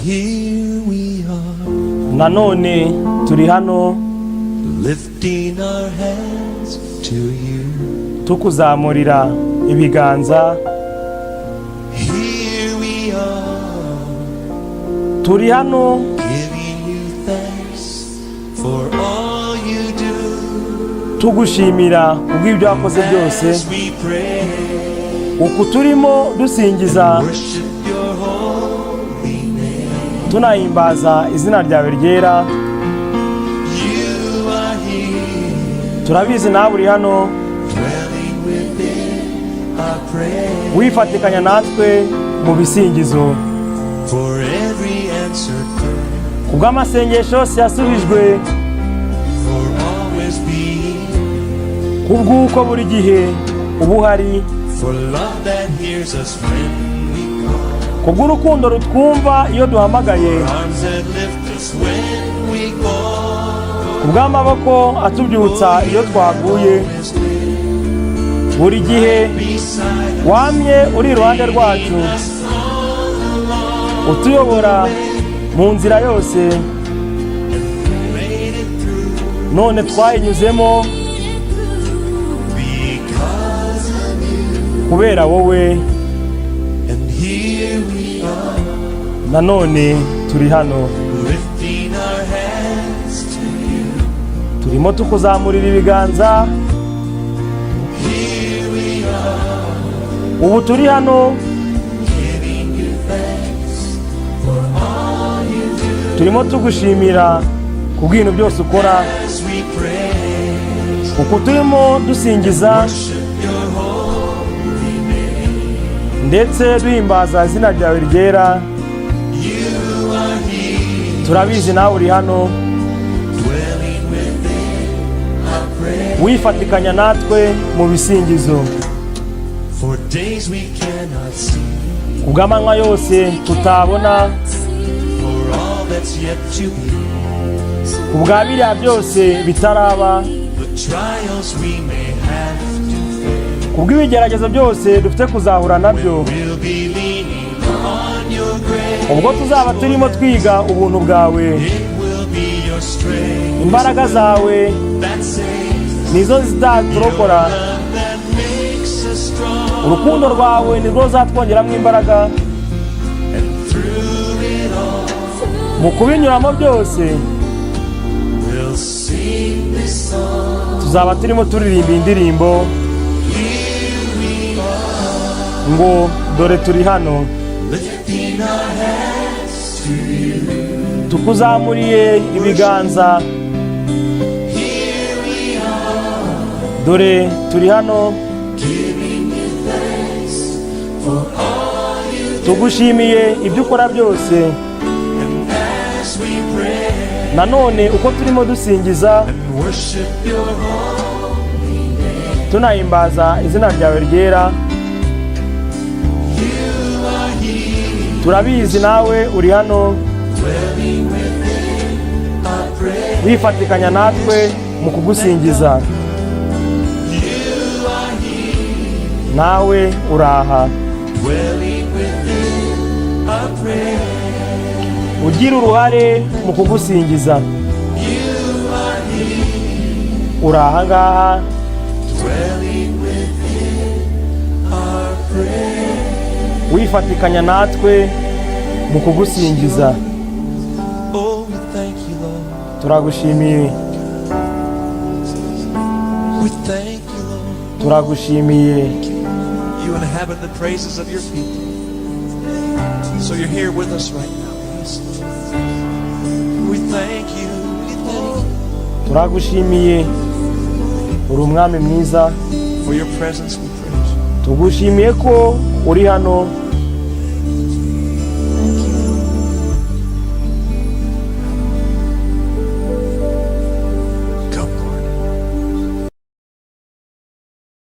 here we are. Nanone turi hano Lifting our hands to you. tukuzamurira ibiganza. Here we are. Turi hano Giving you thanks for all you do. tugushimira kubw'ibyo wakoze byose. As we pray, Uku turimo dusingiza worship your holy name. tunahimbaza izina ryawe ryera. You are here, Turabizi nawe uri hano dwelling within our prayer. wifatikanya natwe mu bisingizo. For every answered prayer, Kubw'amasengesho yose yasubijwe, for always being, kubw'uko buri gihe uba uhari, for love that hears us when we call, kubw'urukundo rutwumva iyo duhamagaye, arms that lift us when we fall. kubw'amaboko atubyutsa iyo twaguye. Buri gihe Beside wamye uri iruhande rwacu, us all along, utuyobora mu nzira yose. made it through None twayinyuzemo because of you. kubera wowe. And here we are, Nanone turi hano lifting our hands to you. turimo tukuzamurira ibiganza. Here we are, Ubu turi hano giving you thanks for all you do. turimo tugushimira kubw'ibintu byose ukora. As we praise, Uku turimo dusingiza worship your holy name. ndetse duhimbaza izina ryawe ryera. You are here, Turabizi nawe uri hano dwelling within our prayer. wifatikanya natwe mu bisingizo. For days we cannot see, Kubw'amanywa yose tutabona, for all that's yet to be, kubwa biriya byose bitaraba, the trials we may have to face. kubw'ibigeragezo byose dufite kuzahura nabyo. We'll be leaning on your grace. Ubwo tuzaba turimo twiga ubuntu bwawe, It will be your strength imbaraga zawe that saves, nizo zizaturokora. love that makes us strong. Urukundo rwawe nirwo ruzatwongeramo imbaraga. And through it all, Mu kubinyuramo byose we'll sing this song. tuzaba turimo turirimba indirimbo Here we are, ngo dore turi hano lifting our hands to you. tukuzamuriye ibiganza. Here we are, Dore turi hano giving you thanks for all you do. tugushimiye ibyo ukora byose. And as we pray Nanone uko turimo dusingiza and worship your holy name, tunahimbaza izina ryawe ryera. you are here, Turabizi nawe uri hano dwelling within our prayer. wifatikanya natwe mu kugusingiza. You are here, Nawe uraha dwelling within our prayer. ugira uruhare mu kugusingiza. You are here, Uraha ngaha dwelling within our prayer. wifatikanya natwe mu kugusingiza. Oh, we thank you, Lord. Turagushimiye, We thank you, Lord. turagushimiye. You inhabit the praises of your people. So you're here with us right now. We thank you. We thank you Turagushimiye, uri umwami mwiza. for your presence. We praise you. Tugushimiye ko uri hano